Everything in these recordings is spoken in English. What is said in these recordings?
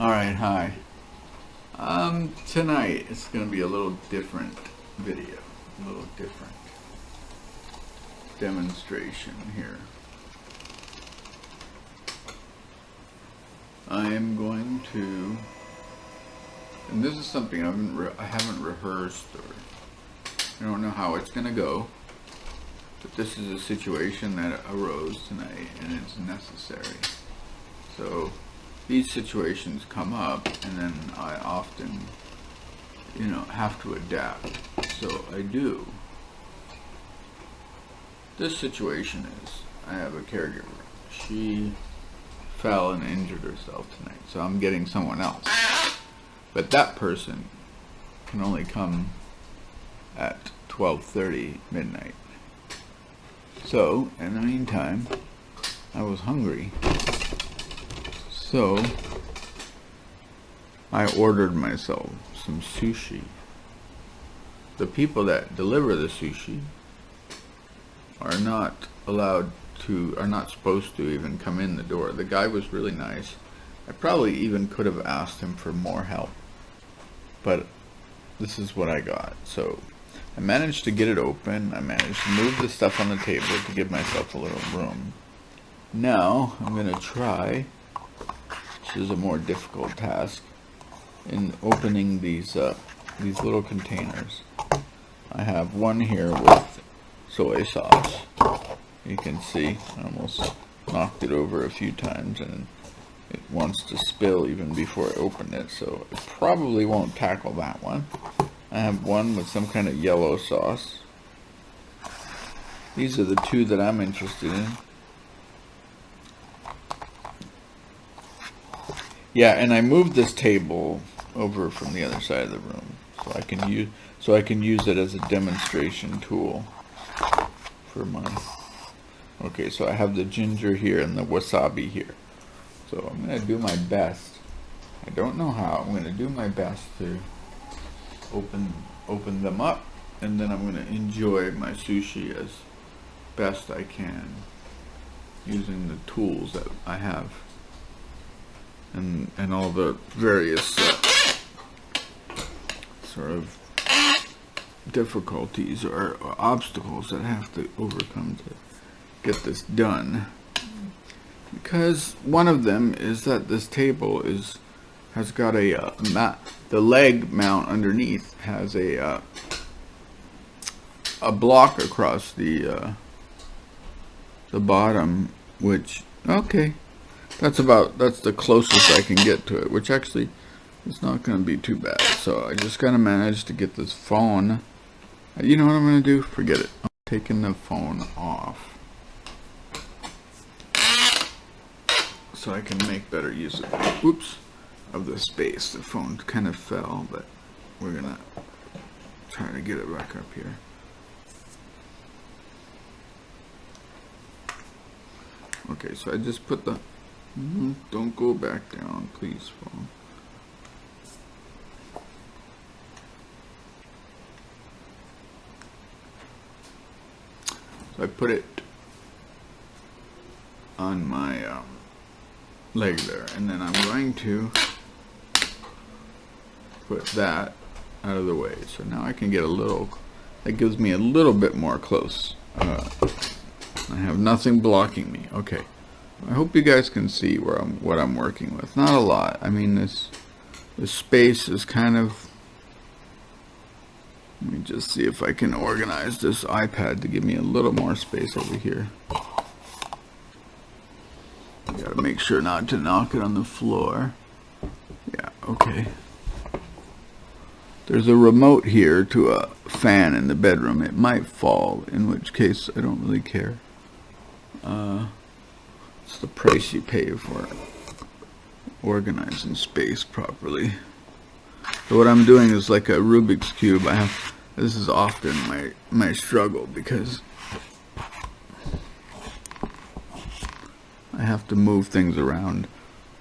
Alright, hi. Tonight it's going to be a little different video, a little different demonstration here. I am going to, and this is something I haven't rehearsed, or I don't know how it's going to go, but this is a situation that arose tonight and it's necessary. So these situations come up, and then I often, have to adapt. So I do. This situation is, I have a caregiver. She fell and injured herself tonight, so I'm getting someone else. But that person can only come at 12:30 midnight. So, in the meantime, I was hungry. So, I ordered myself some sushi. The people that deliver the sushi are not supposed to even come in the door. The guy was really nice. I probably even could have asked him for more help, but this is what I got. So, I managed to get it open. I managed to move the stuff on the table to give myself a little room. Now, I'm going to try. This is a more difficult task in opening these little containers. I have one here with soy sauce. You can see I almost knocked it over a few times, and it wants to spill even before I open it, so it probably won't tackle that one. I have one with some kind of yellow sauce. These are the two that I'm interested in. Yeah, and I moved this table over from the other side of the room so I can use it as a demonstration tool for my. Okay, so I have the ginger here and the wasabi here. So I'm going to do my best. I don't know how. I'm going to do my best to open them up, and then I'm going to enjoy my sushi as best I can using the tools that I have. And all the various sort of difficulties or obstacles that I have to overcome to get this done. Because one of them is that this table has got a the leg mount underneath has a block across the bottom, which that's the closest I can get to it, which actually is not going to be too bad. So I just got to manage to get this phone. You know what I'm going to do? Forget it. I'm taking the phone off so I can make better use of the space. The phone kind of fell, but we're going to try to get it back up here. Okay, so I just put the don't go back down, please, phone. So I put it on my leg there, and then I'm going to put that out of the way. So now I can get that gives me a little bit more close. I have nothing blocking me. Okay. I hope you guys can see what I'm working with. Not a lot. I mean, this space is kind of. Let me just see if I can organize this iPad to give me a little more space over here. I gotta make sure not to knock it on the floor. Yeah, okay. There's a remote here to a fan in the bedroom. It might fall, in which case I don't really care. It's the price you pay for organizing space properly. So what I'm doing is like a Rubik's Cube. This is often my struggle, because I have to move things around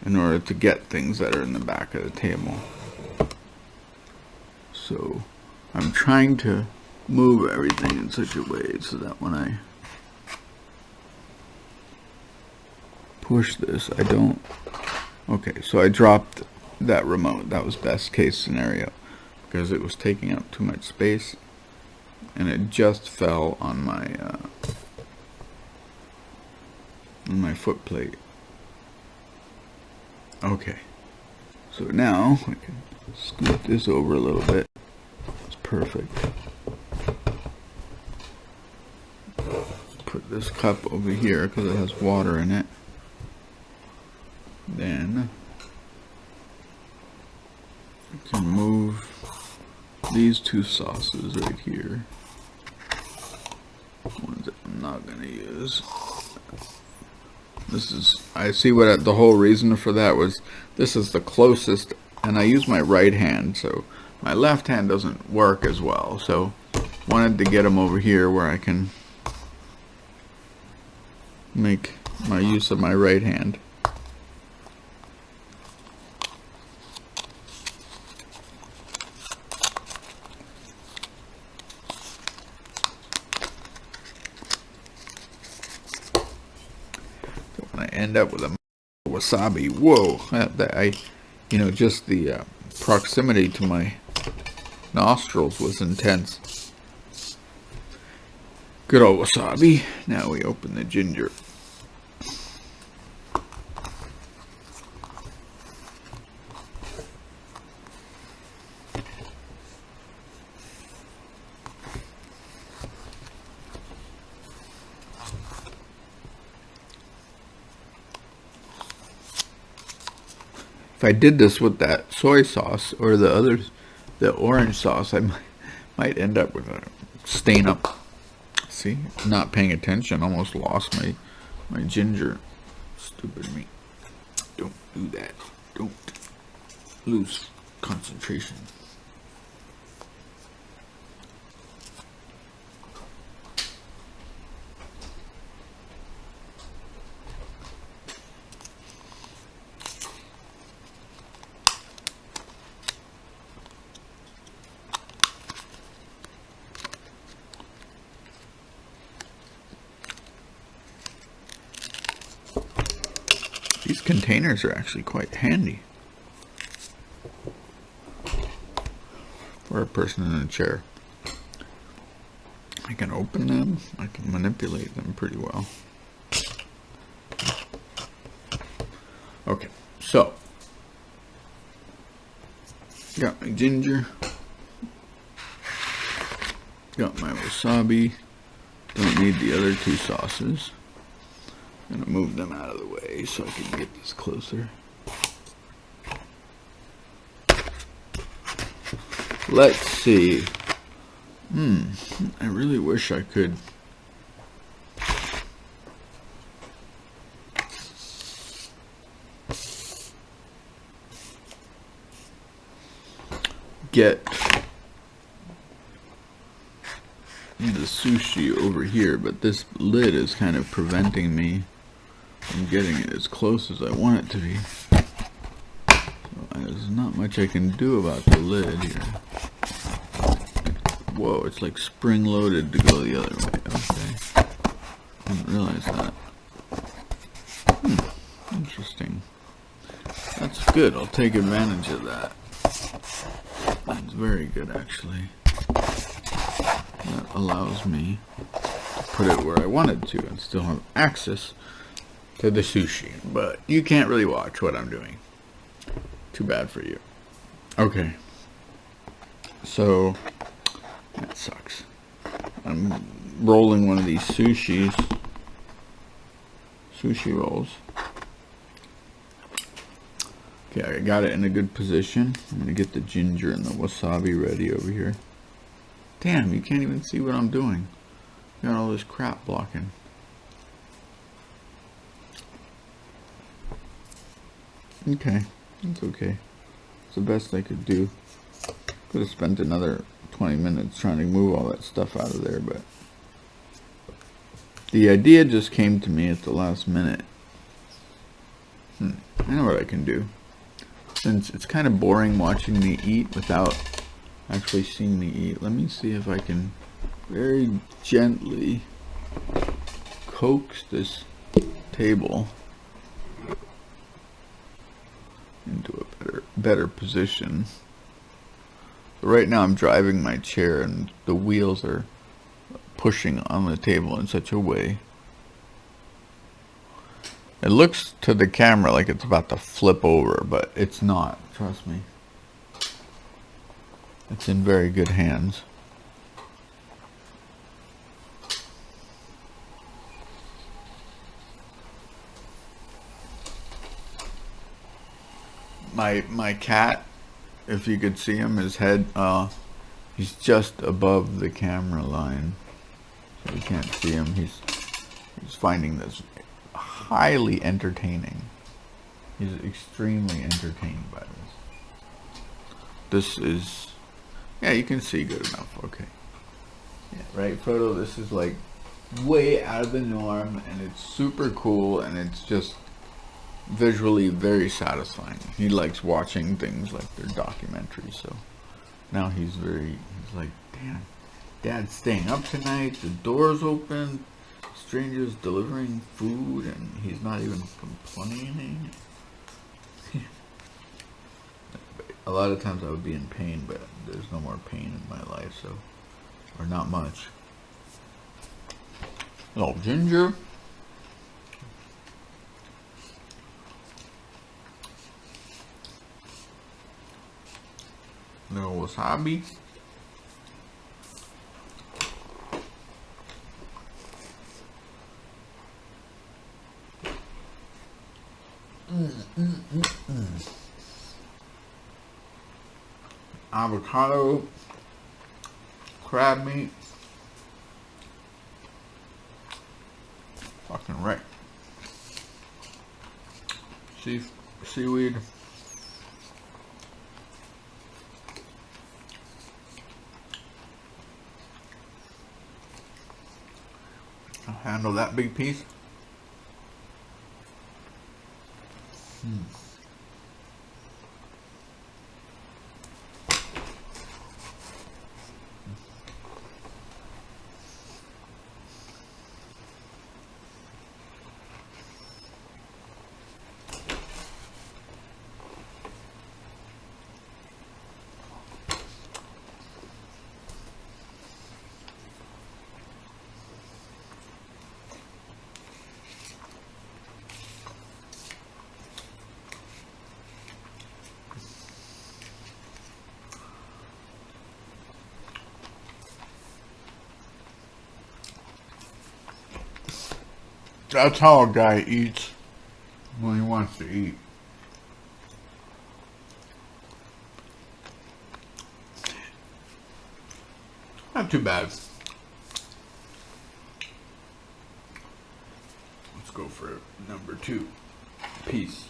in order to get things that are in the back of the table. So I'm trying to move everything in such a way so that when I push this, I don't. Okay, so I dropped that remote. That was best case scenario because it was taking up too much space, and it just fell on my foot plate. Okay, so now I can scoot this over a little bit. It's perfect. Put this cup over here because it has water in it. Then I can move these two sauces right here. Ones that I'm not going to use. This is, I see what the whole reason for that was, this is the closest, and I use my right hand, so my left hand doesn't work as well, so wanted to get them over here where I can make my use of my right hand. So when I end up with a wasabi, whoa, just the proximity to my nostrils was intense. Good old wasabi. Now we open the ginger. If I did this with that soy sauce or the orange sauce, I might end up with a stain up. See, not paying attention, almost lost my ginger. Stupid me. Don't do that. Don't lose concentration. These containers are actually quite handy for a person in a chair. I can open them, I can manipulate them pretty well. Okay, so got my ginger, got my wasabi, don't need the other two sauces. I'm gonna move them out of the way so I can get this closer. Let's see. I really wish I could get the sushi over here, but this lid is kind of preventing me from getting it as close as I want it to be. So there's not much I can do about the lid here. Whoa, it's like spring loaded to go the other way. Okay. Didn't realize that. Interesting. That's good. I'll take advantage of that. That's very good, actually. That allows me to put it where I wanted to and still have access to the sushi. But you can't really watch what I'm doing. Too bad for you. Okay. So, that sucks. I'm rolling one of these sushi rolls. Okay, I got it in a good position. I'm gonna get the ginger and the wasabi ready over here. Damn, you can't even see what I'm doing. Got all this crap blocking. Okay, it's okay. It's the best I could do. Could have spent another 20 minutes trying to move all that stuff out of there, but the idea just came to me at the last minute. I know what I can do. Since it's kind of boring watching me eat without actually seeing me eat, let me see if I can very gently coax this table into a better position. So right now I'm driving my chair and the wheels are pushing on the table in such a way. It looks to the camera like it's about to flip over, but it's not, trust me. It's in very good hands. My cat, if you could see him, his head, he's just above the camera line. So you can't see him. He's finding this highly entertaining. He's extremely entertained by this. This is, yeah, you can see good enough. Okay. Yeah, right, Frodo? This is like way out of the norm, and it's super cool, and it's just visually very satisfying. He likes watching things like their documentaries, so now he's like, damn, Dad's staying up tonight, the door's open, strangers delivering food, and he's not even complaining. A lot of times I would be in pain, but there's no more pain in my life, so, or not much. Little ginger. Little wasabi. Avocado, crab meat. Fucking right. Seaweed. I'll handle that big piece. That's how a guy eats when he wants to eat. Not too bad. Let's go for number 2 piece.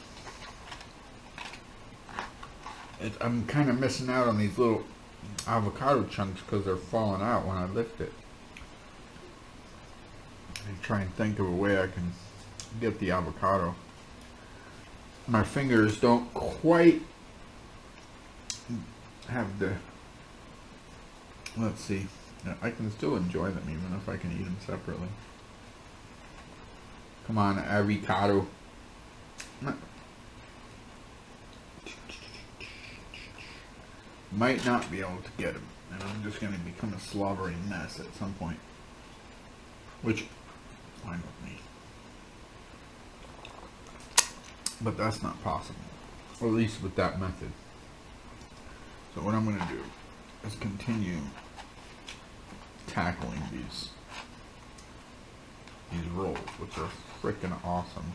I'm kind of missing out on these little avocado chunks because they're falling out when I lift it. I try and think of a way I can get the avocado. My fingers don't quite have the, let's see, I can still enjoy them even if I can eat them separately. Come on, avocado. Might not be able to get them, and I'm just going to become a slobbery mess at some point. Which, fine with me. But that's not possible. Or at least with that method. So what I'm going to do is continue tackling these rolls, which are freaking awesome.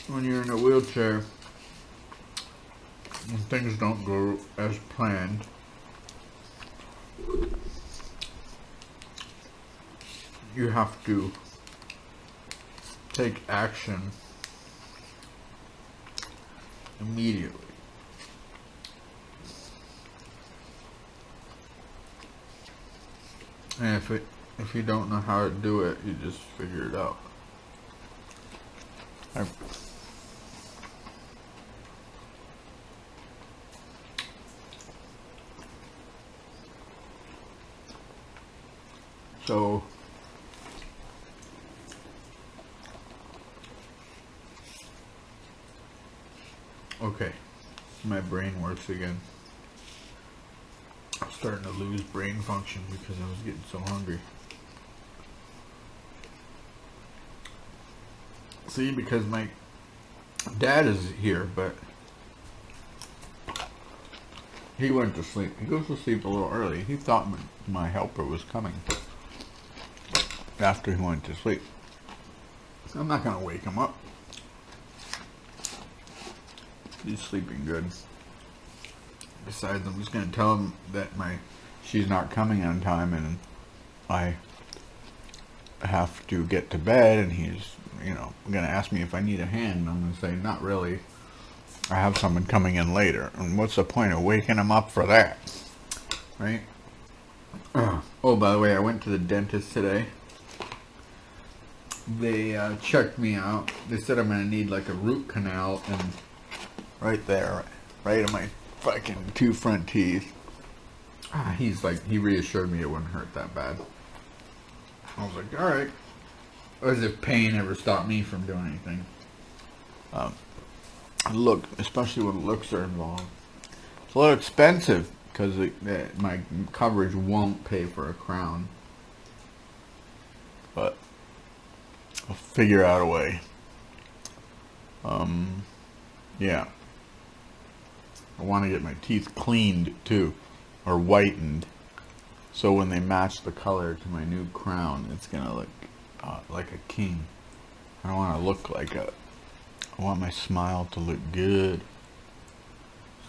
When you're in a wheelchair and things don't go as planned, you have to take action immediately. And if you don't know how to do it, you just figure it out. So okay, my brain works again. I'm starting to lose brain function because I was getting so hungry. See, because my dad is here, but he went to sleep. He goes to sleep a little early. He thought my helper was coming after he went to sleep. So I'm not going to wake him up. He's sleeping good. Besides, I'm just going to tell him that she's not coming on time and I have to get to bed, and he's, going to ask me if I need a hand, and I'm going to say, not really. I have someone coming in later. And what's the point of waking him up for that? Right? Oh, by the way, I went to the dentist today. They checked me out. They said I'm going to need like a root canal, and right there, right in my fucking 2 front teeth. He reassured me it wouldn't hurt that bad. I was like, alright. As if pain ever stopped me from doing anything. Look, especially when looks are involved. It's a little expensive because my coverage won't pay for a crown. But I'll figure out a way. Yeah. I want to get my teeth cleaned too, or whitened, so when they match the color to my new crown, it's gonna look like a king. I don't want to look like I want my smile to look good.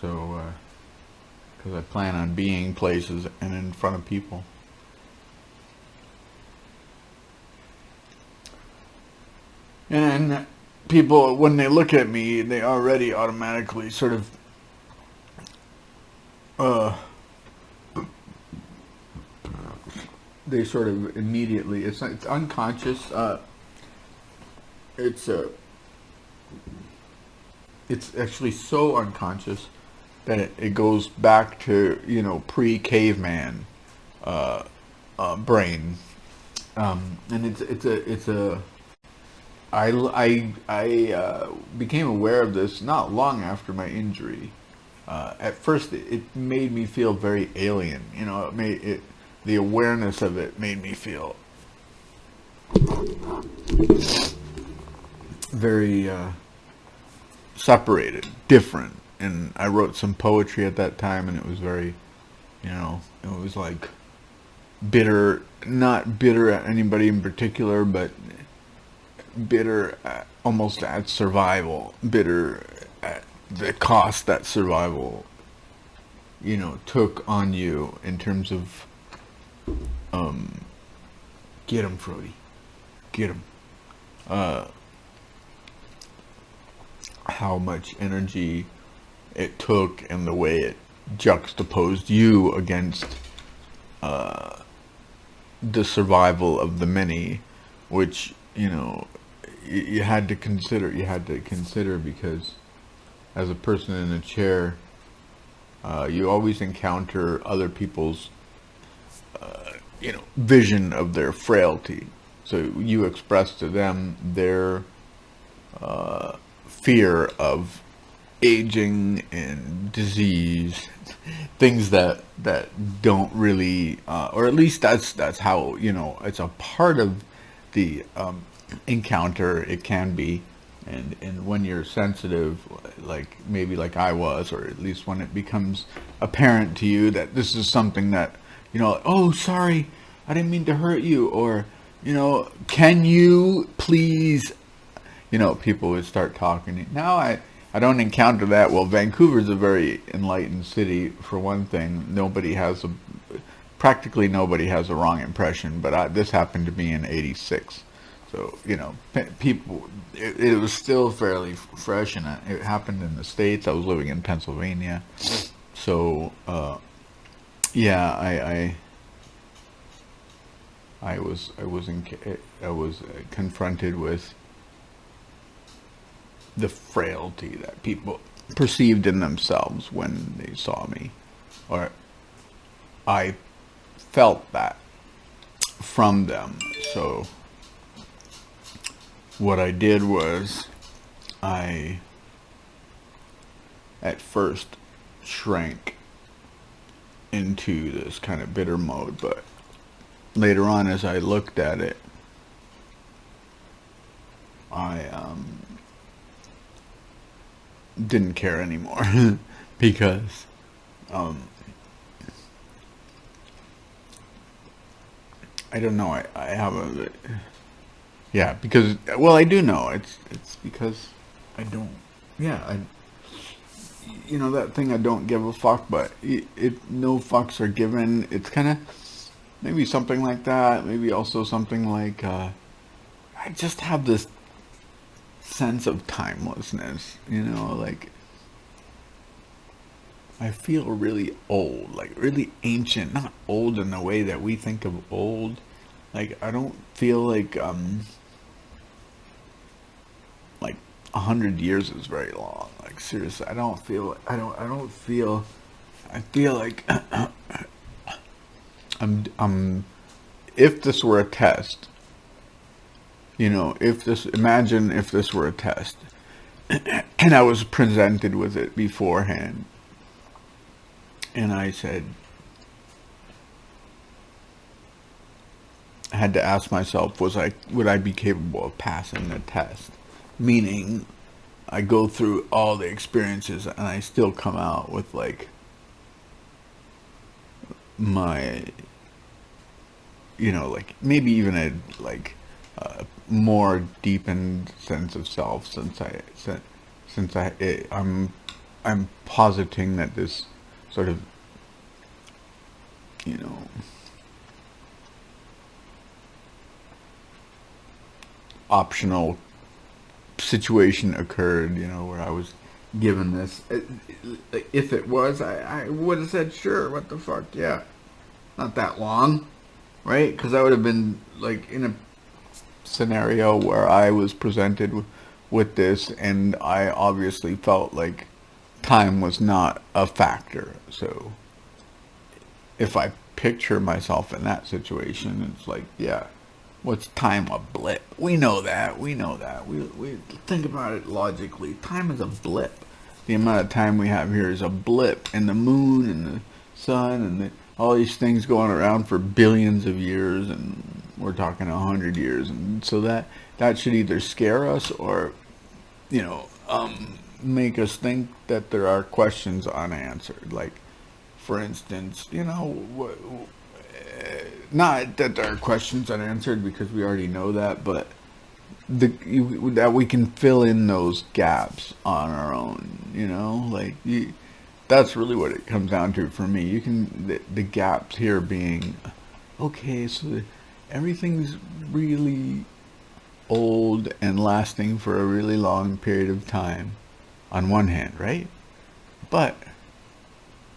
So, because I plan on being places and in front of people. And people, when they look at me, they already automatically sort of they sort of immediately, it's unconscious, it's actually so unconscious that it goes back to, pre-caveman brain, and I became aware of this not long after my injury. At first, it made me feel very alien. The awareness of it made me feel very separated, different. And I wrote some poetry at that time, and it was very, it was like bitter, not bitter at anybody in particular, but bitter almost at survival, bitter at the cost that survival, took on you in terms of, get 'em, Frody, get 'em, how much energy it took and the way it juxtaposed you against, the survival of the many, which, you had to consider because as a person in a chair, you always encounter other people's, vision of their frailty. So you express to them their fear of aging and disease, things that don't really, or at least that's how, it's a part of the encounter. It can be, and when you're sensitive, maybe like I was, or at least when it becomes apparent to you that this is something that, oh, sorry, I didn't mean to hurt you, or, can you please, people would start talking. Now I don't encounter that. Well, Vancouver's a very enlightened city, for one thing. Practically nobody has a wrong impression, but this happened to me in '86. So, people, it was still fairly fresh, and it happened in the States. I was living in Pennsylvania. So, yeah, I was confronted with the frailty that people perceived in themselves when they saw me, or I felt that from them. So what I did was, I at first shrank into this kind of bitter mode, but later on, as I looked at it, I didn't care anymore because I don't know. I have a, yeah, because, well, I do know. It's because I don't. Yeah, that thing, I don't give a fuck. But no fucks are given. It's kind of maybe something like that. Maybe also something like I just have this sense of timelessness. Like, I feel really old, like really ancient. Not old in the way that we think of old. Like, I don't feel like 100 years is very long. Like, seriously, I don't feel. I feel like I'm. If this were a test, imagine if this were a test, and I was presented with it beforehand, and I had to ask myself, would I be capable of passing the test? Meaning, I go through all the experiences and I still come out with like my, like maybe even a more deepened sense of self, I'm positing that this sort of, optional situation occurred, where I was given this. If it was, I would have said, sure, what the fuck, yeah. Not that long, right? Because I would have been, like, in a scenario where I was presented with this, and I obviously felt like time was not a factor. So, if I picture myself in that situation, it's like, yeah, what's time? A blip. We know that. We think about it logically. Time is a blip. The amount of time we have here is a blip. And the moon and the sun and all these things going around for billions of years, and we're talking 100 years. And so that should either scare us or, make us think that there are questions unanswered. Like, for instance, not that there are questions unanswered, because we already know that, but that we can fill in those gaps on our own. That's really what it comes down to for me. You can the gaps here being, okay, so everything's really old and lasting for a really long period of time, on one hand, right? But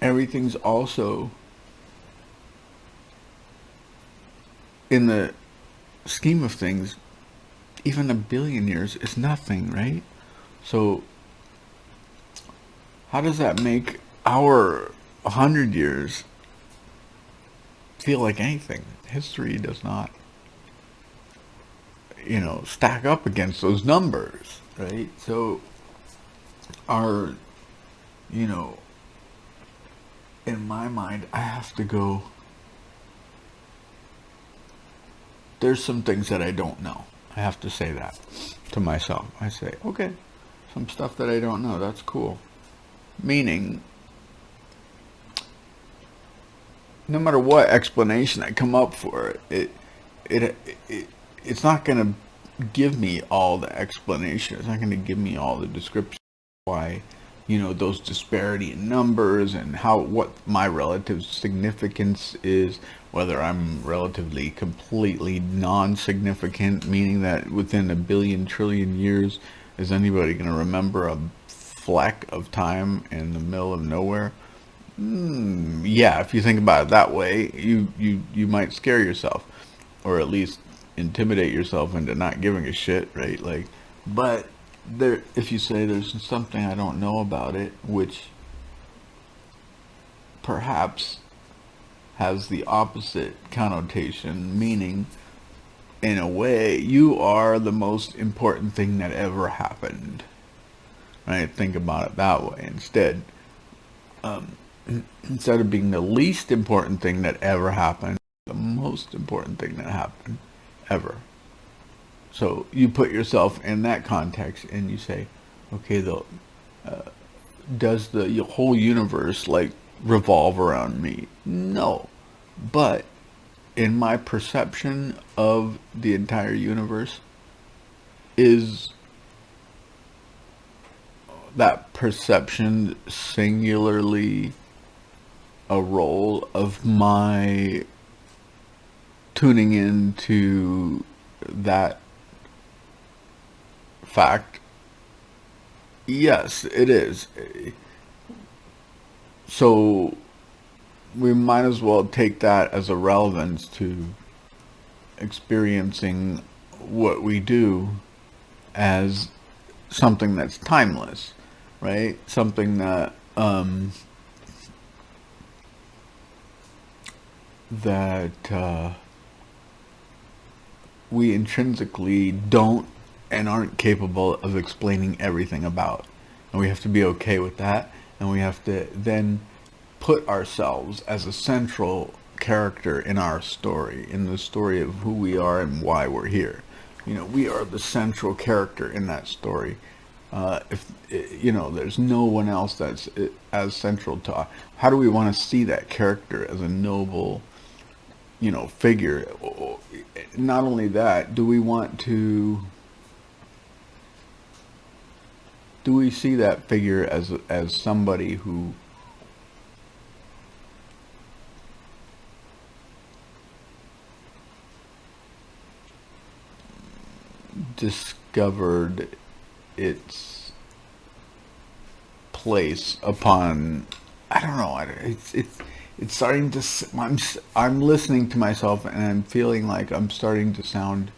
everything's also, in the scheme of things, even a billion years is nothing, right? So how does that make our 100 years feel like anything? History does not, stack up against those numbers, right? So our, in my mind, I have to go, there's some things that I don't know. I have to say that to myself. I say, okay, some stuff that I don't know, that's cool. Meaning, no matter what explanation I come up for it's not going to give me all the explanation. It's not going to give me all the description why those disparity in numbers and what my relative significance is, whether I'm relatively completely non-significant, meaning that within a billion trillion years, is anybody going to remember a fleck of time in the middle of nowhere? Yeah, if you think about it that way, you might scare yourself, or at least intimidate yourself into not giving a shit, right? Like, but there, if you say there's something I don't know about it, which perhaps has the opposite connotation, meaning, in a way, you are the most important thing that ever happened, right? Think about it that way instead. Instead of being the least important thing that ever happened, the most important thing that happened ever. So you put yourself in that context and you say, okay, does the whole universe like revolve around me? No. But in my perception of the entire universe, is that perception singularly a role of my tuning into that fact? Yes, it is. So we might as well take that as a relevance to experiencing what we do as something that's timeless, right? Something that that we intrinsically don't and aren't capable of explaining everything about. And we have to be okay with that. And we have to then put ourselves as a central character in our story, in the story of who we are and why we're here. We are the central character in that story. If there's no one else that's as central to us. How do we want to see that character as a noble, figure? Not only that, do we see that figure as somebody who discovered its place upon, I don't know, it's starting to, I'm listening to myself and I'm feeling like I'm starting to sound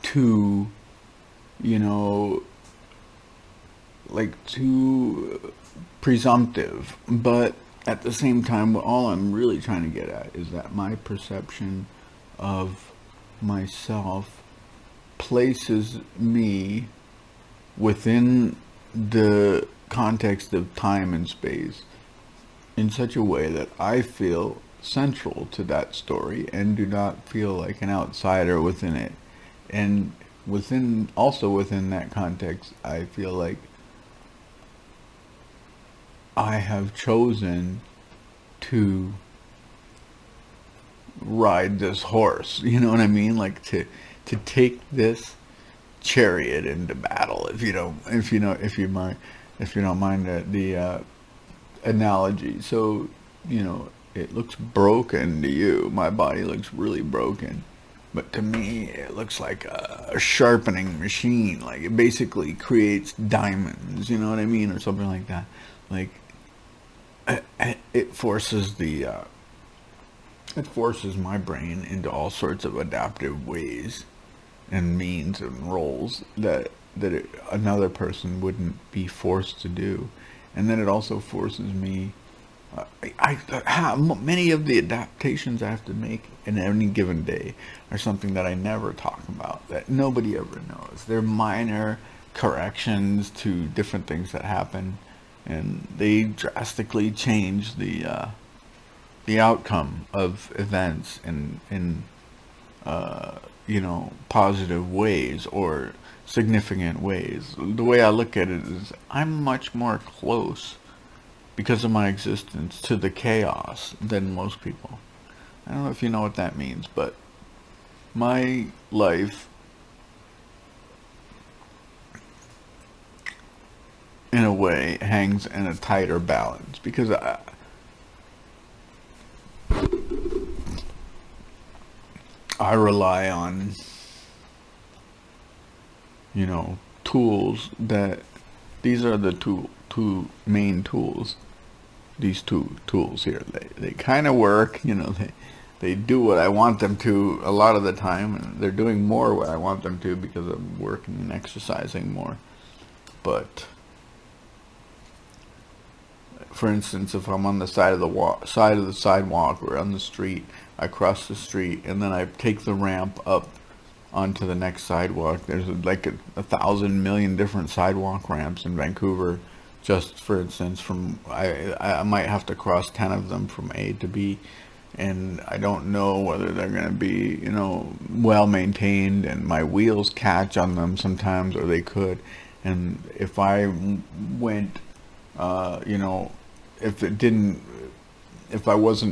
too, like too presumptive, but at the same time, all I'm really trying to get at is that my perception of myself places me within the context of time and space in such a way that I feel central to that story and do not feel like an outsider within it. And within that context, I feel like I have chosen to ride this horse. You know what I mean? Like to take this chariot into battle. If you don't mind the analogy. So it looks broken to you. My body looks really broken. But to me, it looks like a sharpening machine. Like it basically creates diamonds, you know what I mean? Or something like that. Like it forces my brain into all sorts of adaptive ways and means and roles that another person wouldn't be forced to do. And then it also forces me, many of the adaptations I have to make in any given day are something that I never talk about, that nobody ever knows. They're minor corrections to different things that happen, and they drastically change the outcome of events in positive ways or significant ways. The way I look at it is I'm much more close, because of my existence, to the chaos than most people. I don't know if you know what that means, but my life, in a a way hangs in a tighter balance, because I rely on, tools that, these are the two main tools. These two tools here, they kind of work, they do what I want them to a lot of the time, and they're doing more what I want them to because I'm working and exercising more. But for instance, if I'm on the side of the sidewalk or on the street, I cross the street and then I take the ramp up onto the next sidewalk. There's like a 1,000,000,000 different sidewalk ramps in Vancouver. Just for instance, from I might have to cross 10 of them from A to B, and I don't know whether they're going to be, well maintained, and my wheels catch on them sometimes, or they could. And if I went, if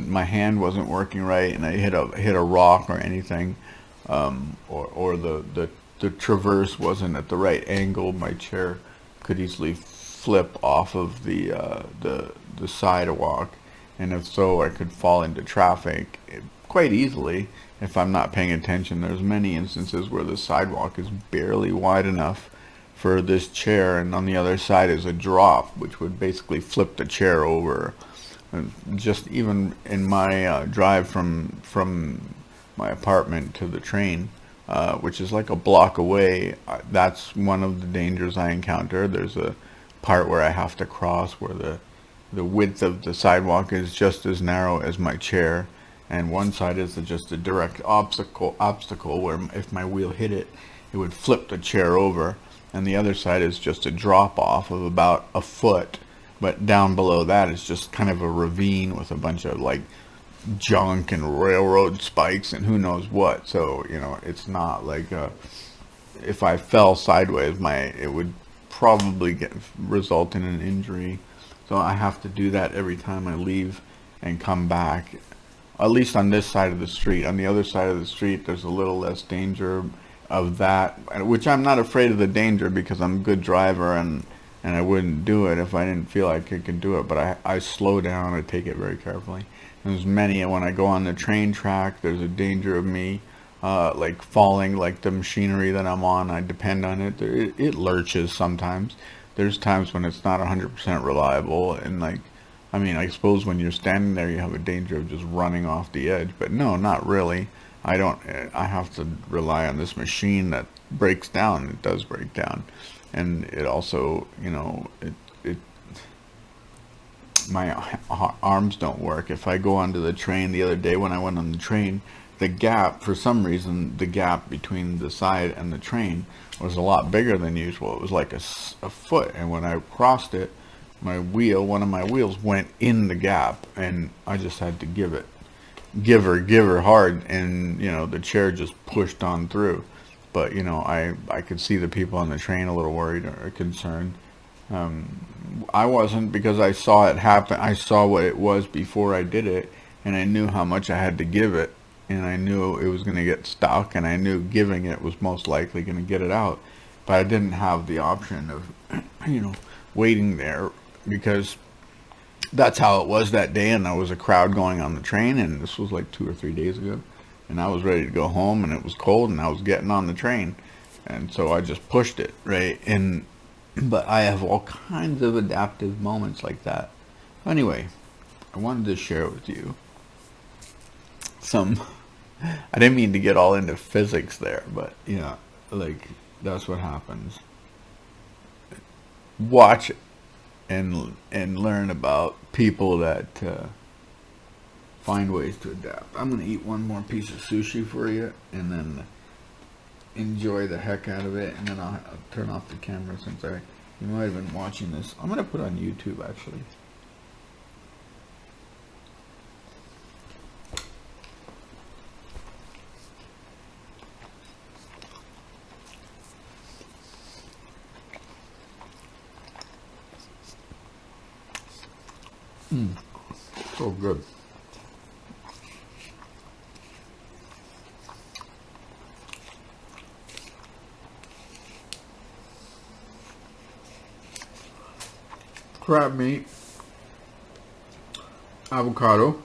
my hand wasn't working right, and I hit a rock or anything, or the traverse wasn't at the right angle, my chair could easily flip off of the sidewalk, and if so, I could fall into traffic quite easily if I'm not paying attention. There's many instances where the sidewalk is barely wide enough for this chair, and on the other side is a drop, which would basically flip the chair over. And just even in my drive from my apartment to the train, which is like a block away, that's one of the dangers I encounter. There's a part where I have to cross where the width of the sidewalk is just as narrow as my chair, and one side is just a direct obstacle where if my wheel hit it, it would flip the chair over, and the other side is just a drop off of about a foot, but down below that is just kind of a ravine with a bunch of like junk and railroad spikes and who knows what. So it's not like if I fell sideways, it would probably result in an injury. So I have to do that every time I leave and come back, at least on this side of the street. On the other side of the street, there's a little less danger of that, which I'm not afraid of the danger because I'm a good driver, and I wouldn't do it if I didn't feel like I could do it. But I slow down, I take it very carefully. And there's many, when I go on the train track, there's a danger of me like falling, like the machinery that I'm on, I depend on it. It lurches sometimes. There's times when it's not 100% reliable, and I suppose when you're standing there, you have a danger of just running off the edge, but no, not really. I have to rely on this machine that breaks down. It does break down, and it also, my arms don't work. If I go onto the train, the other day when I went on the train, for some reason, the gap between the side and the train was a lot bigger than usual. It was like a foot, and when I crossed it, one of my wheels went in the gap, and I just had to give her hard, and the chair just pushed on through. But I could see the people on the train a little worried or concerned. I wasn't, because I saw it happen. I saw what it was before I did it, and I knew how much I had to give it, and I knew it was going to get stuck, and I knew giving it was most likely going to get it out. But I didn't have the option of waiting there, because that's how it was that day, and there was a crowd going on the train, and this was like 2 or 3 days ago, and I was ready to go home, and it was cold, and I was getting on the train, and so I just pushed it, right? But I have all kinds of adaptive moments like that. Anyway, I wanted to share with you I didn't mean to get all into physics there, but that's what happens. Watch and learn about people that find ways to adapt. I'm gonna eat one more piece of sushi for you, and then enjoy the heck out of it, and then I'll turn off the camera since you might have been watching this. I'm gonna put it on YouTube actually. So good. crab meat, avocado,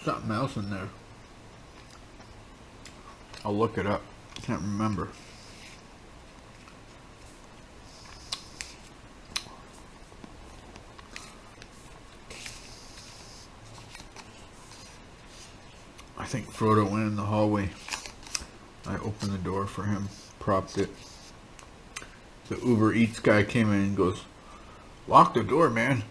something else in there. I'll look it up. Can't remember. I think Frodo went in the hallway. I opened the door for him, propped it. The Uber Eats guy came in and goes, "Lock the door, man."